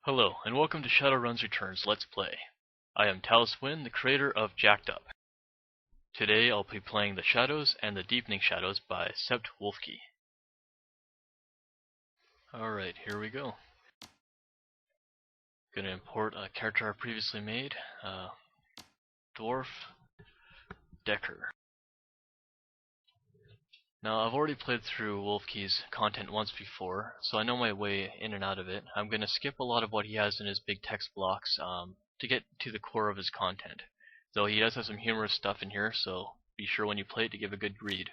Hello, and welcome to Shadowrun's Returns Let's Play. I am Taloswind, the creator of Jacked Up. Today I'll be playing The Shadows and the Deepening Shadows by Sept Wolfke. Alright, here we go. Gonna import a character I previously made, Dwarf Decker. Now I've already played through Wolfke's content once before, so I know my way in and out of it. I'm gonna skip a lot of what he has in his big text blocks to get to the core of his content. Though he does have some humorous stuff in here, so be sure when you play it to give a good read.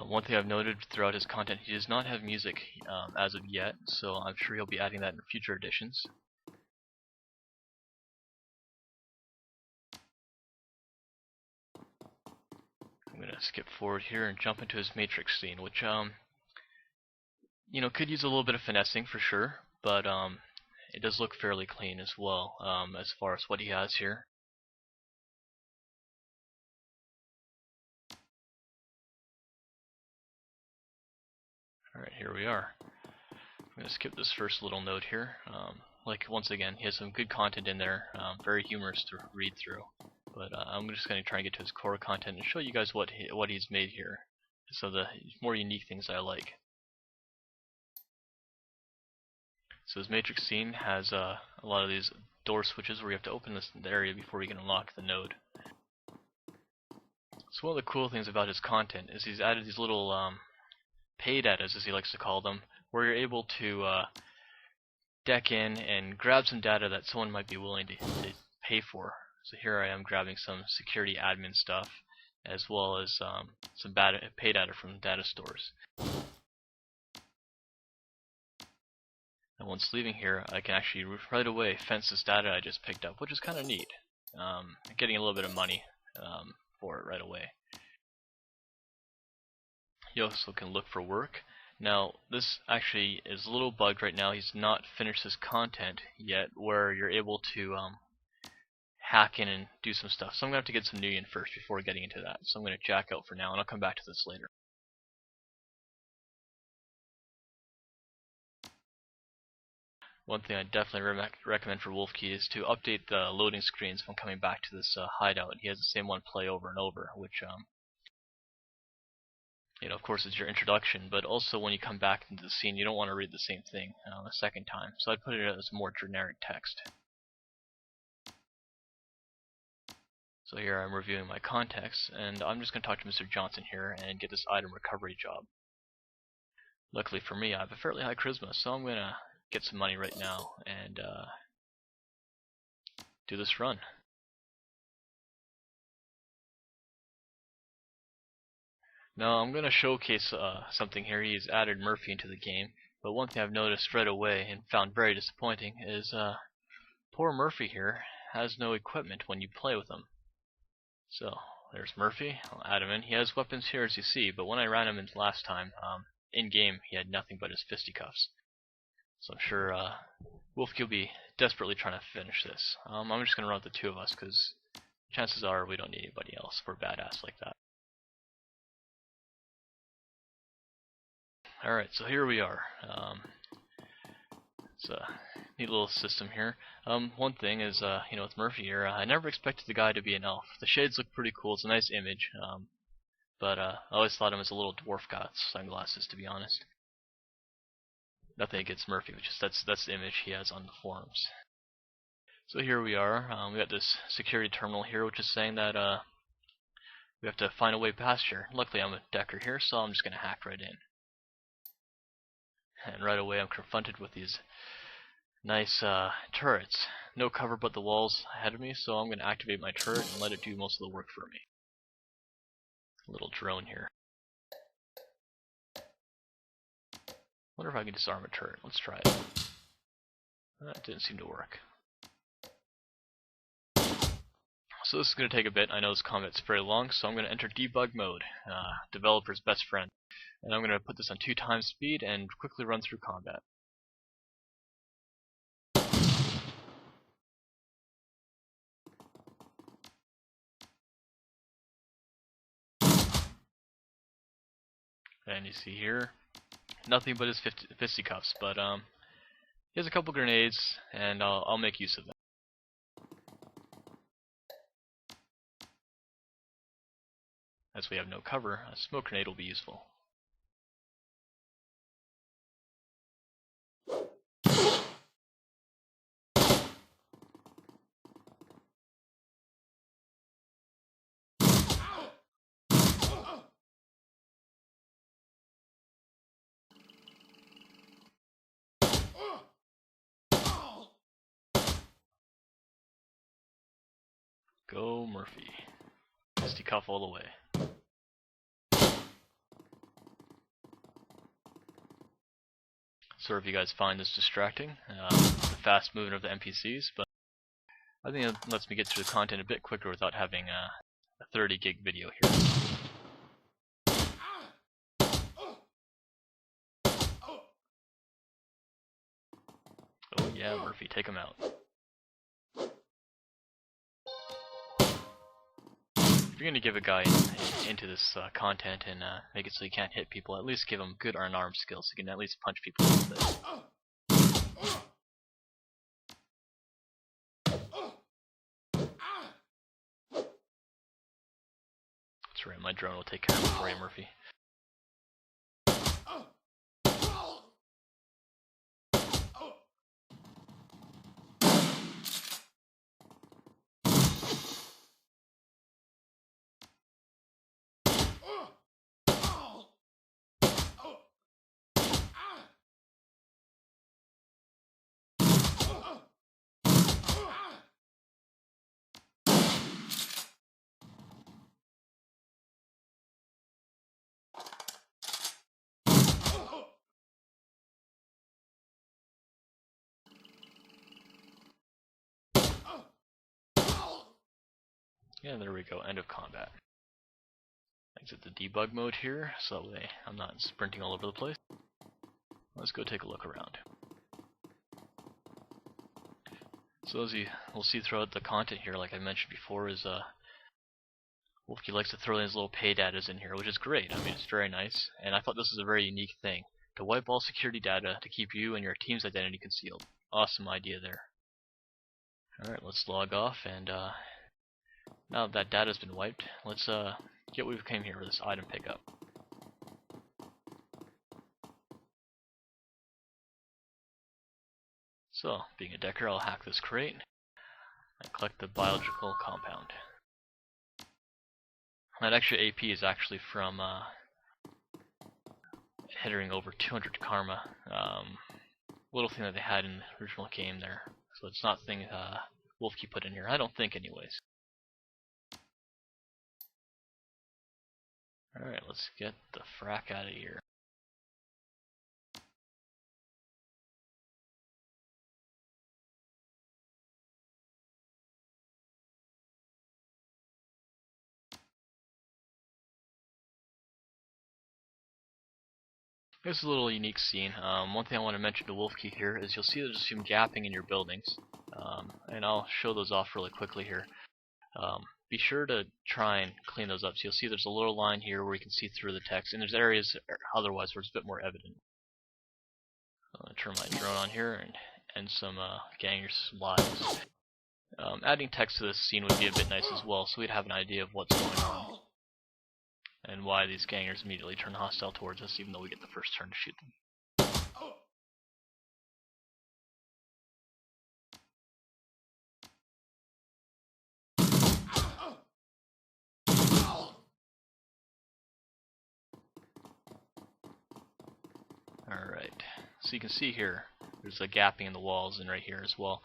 One thing I've noted throughout his content, he does not have music as of yet, so I'm sure he'll be adding that in future editions. I'm going to skip forward here and jump into his matrix scene, which could use a little bit of finessing for sure, but it does look fairly clean as well as far as what he has here. Alright, here we are. I'm going to skip this first little note here. Once again, he has some good content in there, very humorous to read through. But I'm just going to try and get to his core content and show you guys what he's made here. So the more unique things I like. So his matrix scene has a lot of these door switches where you have to open this area before you can unlock the node. So one of the cool things about his content is he's added these little pay datas, as he likes to call them, where you're able to deck in and grab some data that someone might be willing to pay for. So here I am grabbing some security admin stuff, as well as some pay data from data stores. And once leaving here, I can actually right away fence this data I just picked up, which is kind of neat. Getting a little bit of money for it right away. You also can look for work. Now, this actually is a little bugged right now. He's not finished his content yet, where you're able to hack in and do some stuff. So I'm going to have to get some new in first before getting into that. So I'm going to jack out for now, and I'll come back to this later. One thing I definitely recommend for Wolfke is to update the loading screens when coming back to this hideout. He has the same one play over and over, which of course it's your introduction, but also when you come back into the scene you don't want to read the same thing a second time. So I'd put it as more generic text. So here I'm reviewing my context, and I'm just going to talk to Mr. Johnson here and get this item recovery job. Luckily for me, I have a fairly high charisma, so I'm going to get some money right now and do this run. Now I'm going to showcase something here. He's added Murphy into the game, but one thing I've noticed right away and found very disappointing is poor Murphy here has no equipment when you play with him. So there's Murphy. I'll add him in. He has weapons here as you see, but when I ran him in last time, in game he had nothing but his fisticuffs. So I'm sure Wolfke will be desperately trying to finish this. I'm just going to run with the two of us because chances are we don't need anybody else for a badass like that. Alright, so here we are. It's a neat little system here. One thing is, with Murphy here, I never expected the guy to be an elf. The shades look pretty cool. It's a nice image, but I always thought him as a little dwarf guy with sunglasses, to be honest. Nothing against Murphy, but just that's the image he has on the forums. So here we are. We got this security terminal here, which is saying that we have to find a way past here. Luckily, I'm a decker here, so I'm just going to hack right in. And right away, I'm confronted with these nice turrets. No cover but the walls ahead of me, so I'm going to activate my turret and let it do most of the work for me. A little drone here. Wonder if I can disarm a turret. Let's try it. That didn't seem to work. So this is going to take a bit. I know this combat's very long, so I'm going to enter debug mode, developer's best friend. And I'm going to put this on 2x speed and quickly run through combat. And you see here, nothing but his fisticuffs, but he has a couple grenades, and I'll make use of them. As we have no cover, a smoke grenade will be useful. Go Murphy. Fisticuff all the way. Sorry if you guys find this distracting, the fast movement of the NPCs, but I think it lets me get through the content a bit quicker without having a 30 gig video here. Oh yeah, Murphy, take him out. If you're going to give a guy into this content and make it so he can't hit people, at least give him good unarmed skills so he can at least punch people with it. That's right, my drone will take care of it for you, Murphy. Yeah, there we go, end of combat. Exit the debug mode here, so that way I'm not sprinting all over the place. Let's go take a look around. So as you will see throughout the content here, like I mentioned before, is Wolfke likes to throw in his little pay datas in here, which is great. I mean, it's very nice, and I thought this was a very unique thing. To wipe all security data to keep you and your team's identity concealed. Awesome idea there. Alright, let's log off, and now that data's been wiped, let's get what we came here with this item pickup. So, being a decker, I'll hack this crate and collect the biological compound. That extra AP is actually from hitting over 200 karma. Little thing that they had in the original game there. So it's not thing Wolfke put in here. I don't think, anyways. Alright, let's get the frack out of here. This is a little unique scene. One thing I want to mention to Wolfke here is you'll see there's some gapping in your buildings. And I'll show those off really quickly here. Be sure to try and clean those up. So you'll see there's a little line here where you can see through the text, and there's areas otherwise where it's a bit more evident. I'm going to turn my drone on here and end some gangers' lives. Adding text to this scene would be a bit nice as well, so we'd have an idea of what's going on. And why these gangers immediately turn hostile towards us, even though we get the first turn to shoot them. Alright, so you can see here, there's a gapping in the walls and right here as well.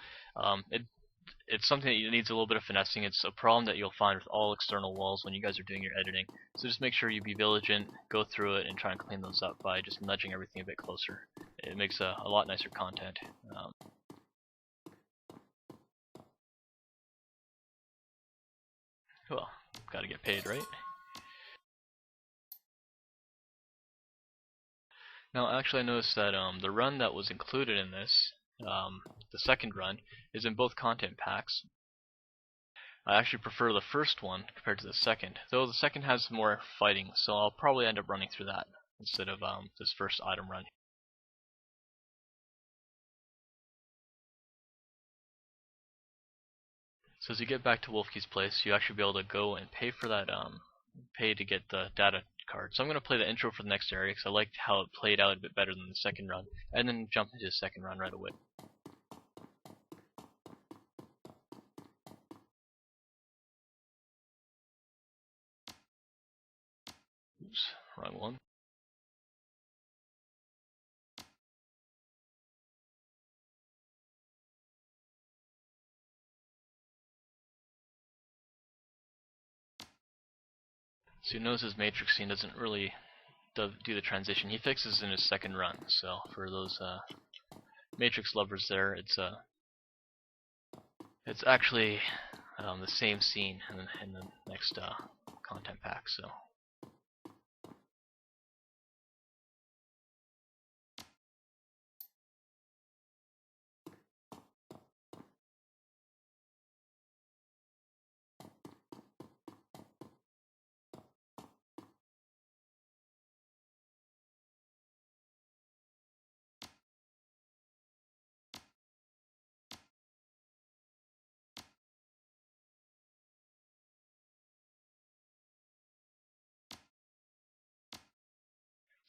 It's something that needs a little bit of finessing. It's a problem that you'll find with all external walls when you guys are doing your editing. So just make sure you be vigilant, go through it, and try and clean those up by just nudging everything a bit closer. It makes a lot nicer content. Well, gotta get paid, right? Now, actually, I noticed that the run that was included in this, the second run, is in both content packs. I actually prefer the first one compared to the second, though the second has more fighting, so I'll probably end up running through that. instead of this first item run. So as you get back to Wolfke's place, you actually be able to go and pay for that pay to get the data card. So I'm going to play the intro for the next area because I liked how it played out a bit better than the second run, and then jump into the second run right away. Oops, wrong one. So you notice his matrix scene doesn't really do the transition. He fixes in his second run. So for those matrix lovers there, it's actually the same scene in the next content pack.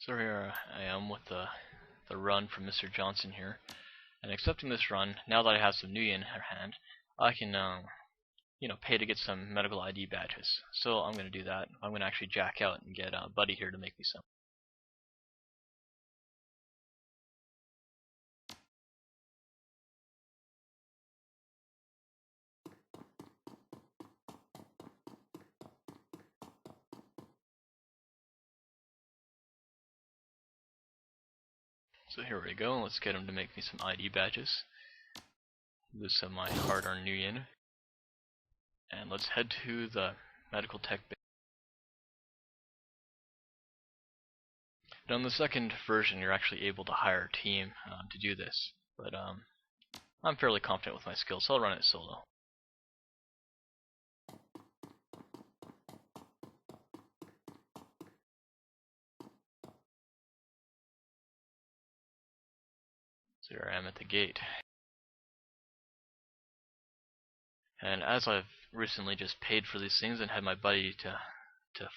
So here I am with the run from Mr. Johnson here, and accepting this run. Now that I have some new yen in her hand, I can pay to get some medical ID badges. So I'm going to do that. I'm going to actually jack out and get Buddy here to make me some. So here we go. Let's get him to make me some ID badges. Lose some of my hard-earned new yen. And let's head to the medical tech base. Now in the second version, you're actually able to hire a team to do this, but I'm fairly confident with my skills, so I'll run it solo. So here I am at the gate. And as I've recently just paid for these things and had my buddy to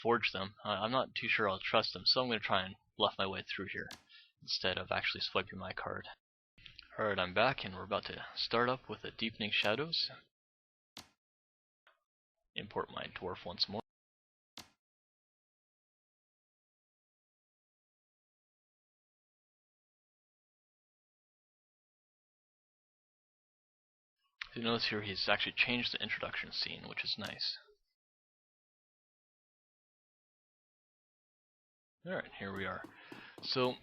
forge them, I'm not too sure I'll trust them, so I'm going to try and bluff my way through here instead of actually swiping my card. Alright, I'm back and we're about to start up with the Deepening Shadows. Import my dwarf once more. You notice here he's actually changed the introduction scene, which is nice. Alright, here we are. So,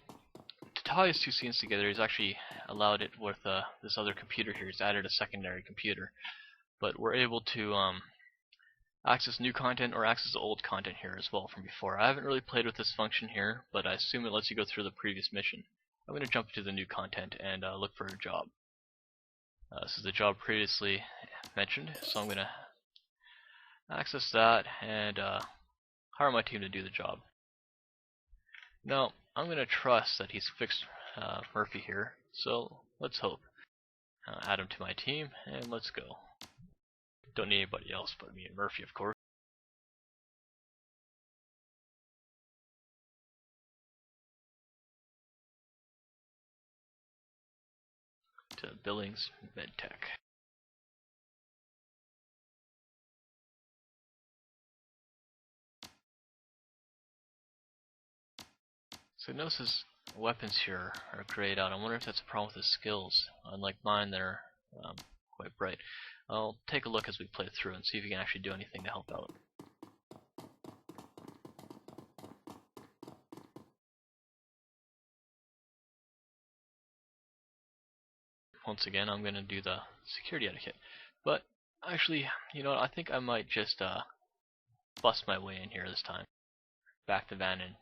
to tie his two scenes together, he's actually allowed it with this other computer here. He's added a secondary computer. But we're able to access new content or access old content here as well from before. I haven't really played with this function here, but I assume it lets you go through the previous mission. I'm going to jump into the new content and look for a job. This is the job previously mentioned, so I'm going to access that and hire my team to do the job. Now, I'm going to trust that he's fixed Murphy here, so let's hope. Add him to my team, and let's go. Don't need anybody else but me and Murphy, of course. To Billings MedTech. So notice his weapons here are grayed out. I wonder if that's a problem with his skills. Unlike mine, they're quite bright. I'll take a look as we play through and see if we can actually do anything to help out. Once again, I'm going to do the security etiquette. But actually, you know what, I think I might just bust my way in here this time. Back the van in.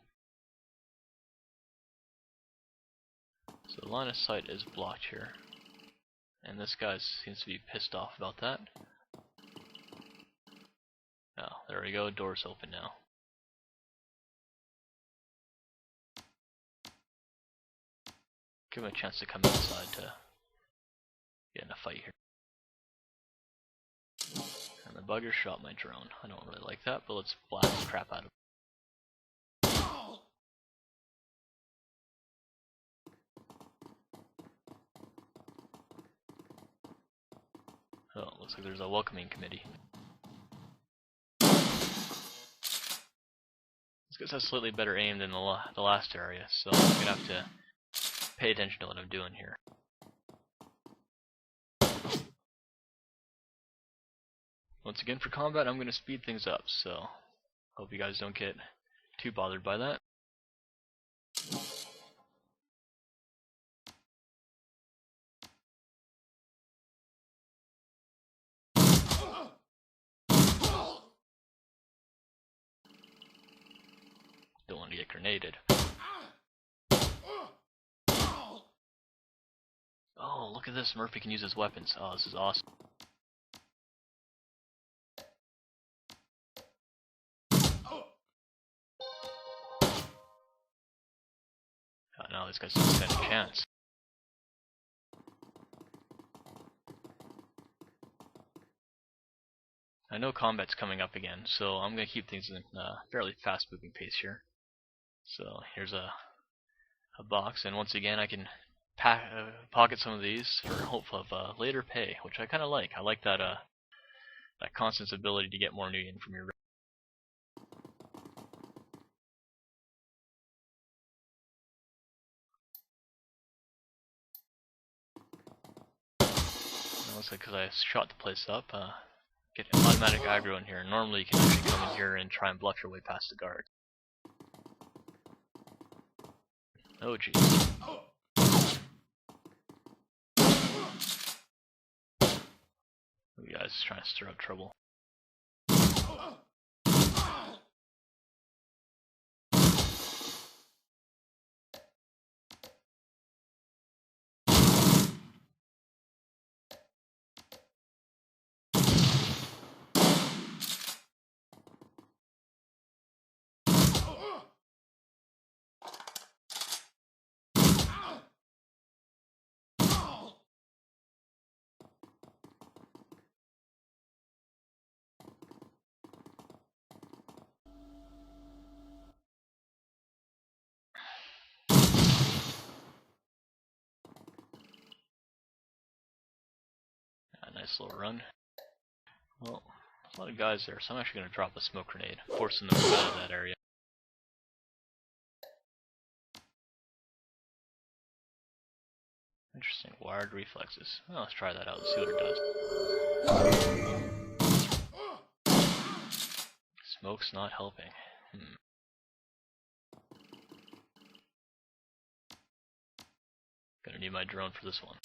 So the line of sight is blocked here. And this guy seems to be pissed off about that. Oh, there we go, door's open now. give him a chance to come inside to get in a fight here. And the bugger shot my drone. I don't really like that, but let's blast the crap out of him. Oh, looks like there's a welcoming committee. This guy has slightly better aim than the last area, so I'm gonna have to pay attention to what I'm doing here. Once again, for combat, I'm gonna speed things up, so hope you guys don't get too bothered by that. Don't want to get grenaded. Oh, look at this. Murphy can use his weapons. Oh, this is awesome. Oh, no, this guy's just got a chance. I know combat's coming up again, so I'm going to keep things in a fairly fast-moving pace here. So here's a box, and once again I can pocket some of these for hope of later pay, which I kind of like. I like that that constant ability to get more new in from your. It looks like because I shot the place up, get automatic aggro in here. Normally you can actually come in here and try and bluff your way past the guard. Oh jeez. You guys trying to stir up trouble. Nice little run. Well, there's a lot of guys there, so I'm actually going to drop a smoke grenade, forcing them out of that area. Interesting, wired reflexes. Well, let's try that out and see what it does. Smoke's not helping. Gonna need my drone for this one.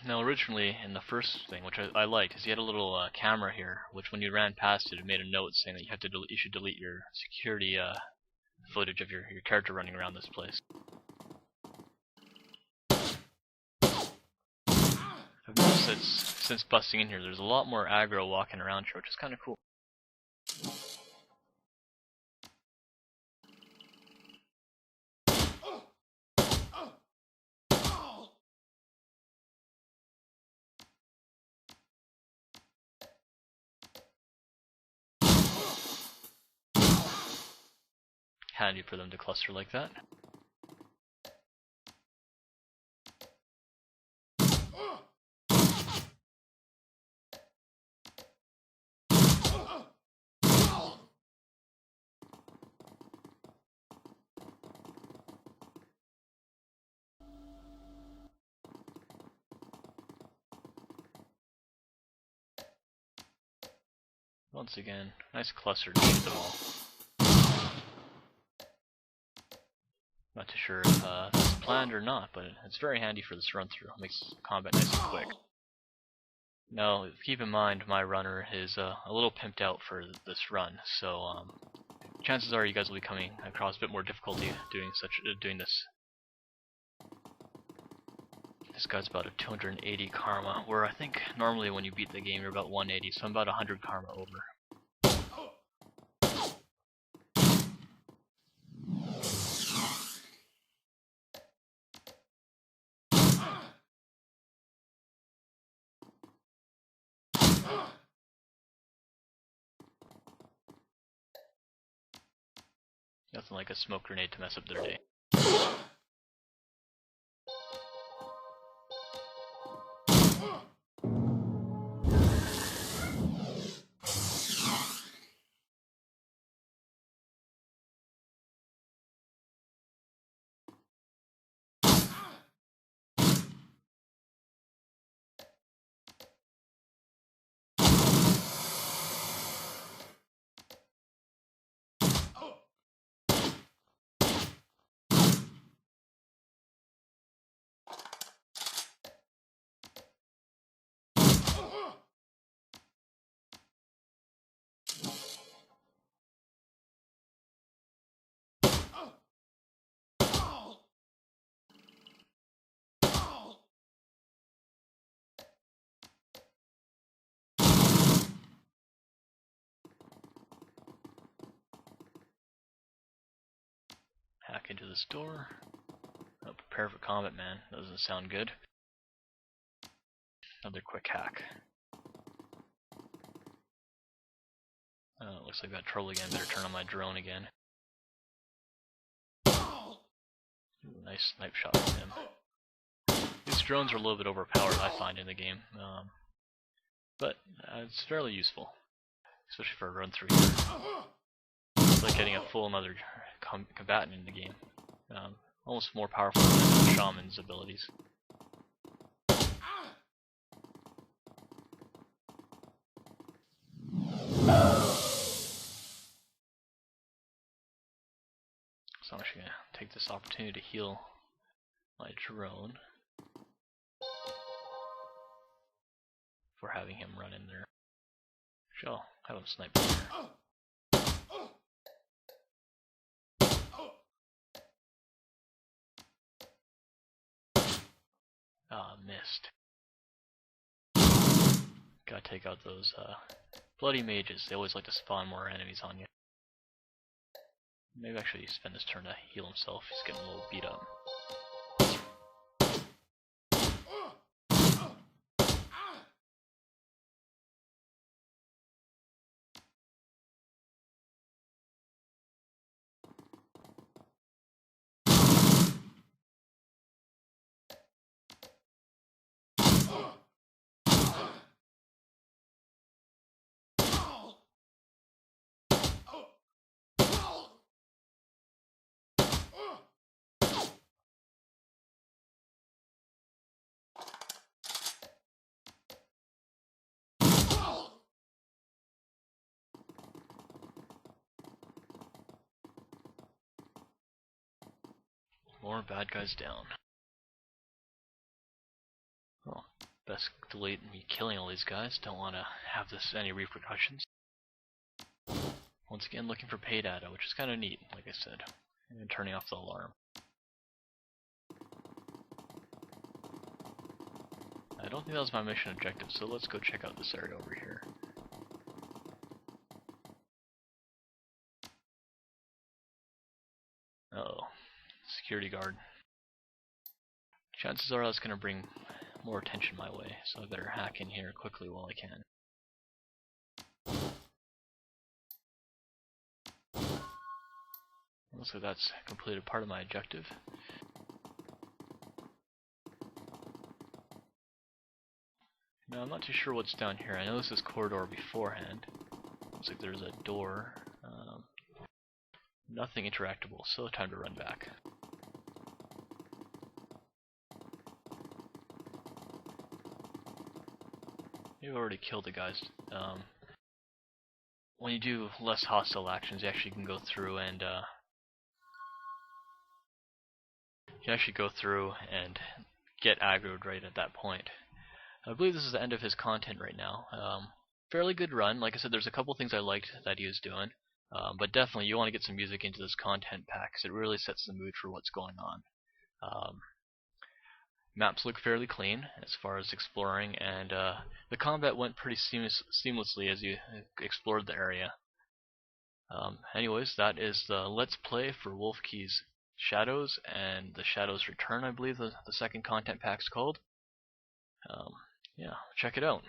Now originally, in the first thing, which I liked, is he had a little camera here, which when you ran past it, it made a note saying that you should delete your security footage of your character running around this place. I've noticed that since busting in here, there's a lot more aggro walking around here, which is kind of cool. Handy for them to cluster like that. Once again, nice cluster to shoot them all. Not too sure if this is planned or not, but it's very handy for this run through. It makes combat nice and quick. Now, keep in mind, my runner is a little pimped out for this run, so chances are you guys will be coming across a bit more difficulty doing this. This guy's about a 280 karma, where I think normally when you beat the game you're about 180, so I'm about 100 karma over. Nothing like a smoke grenade to mess up their day. Hack into this door. Oh, prepare for combat, man. Doesn't sound good. Another quick hack. Oh, looks like I got trouble again. Better turn on my drone again. Ooh, nice snipe shot from him. These drones are a little bit overpowered, I find, in the game. But it's fairly useful. Especially for a run through here. It's like getting a full another combatant in the game. Almost more powerful than Shaman's abilities. So I'm actually going to take this opportunity to heal my drone for having him run in there. Sure, have him snipe in there. Ah, missed. Gotta take out those bloody mages. They always like to spawn more enemies on you. Maybe actually spend this turn to heal himself. He's getting a little beat up. More bad guys down. Well, best delete me killing all these guys. Don't want to have this any repercussions. Once again, looking for pay data, which is kind of neat, like I said. And turning off the alarm. I don't think that was my mission objective, so let's go check out this area over here. Uh-oh. Security guard. Chances are that's going to bring more attention my way, so I better hack in here quickly while I can. Looks like that's completed part of my objective. Now I'm not too sure what's down here. I know this is corridor beforehand. Looks like there's a door. Nothing interactable, so time to run back. You've already killed the guys. When you do less hostile actions, you actually can go through and get aggroed right at that point. I believe this is the end of his content right now. Fairly good run. Like I said, there's a couple things I liked that he was doing. But definitely you want to get some music into this content pack because it really sets the mood for what's going on. Maps look fairly clean as far as exploring, and the combat went pretty seamlessly as you explored the area. Anyways, that is the Let's Play for Wolfke's Shadows and the Shadows Return, I believe the second content pack's called. Yeah, check it out.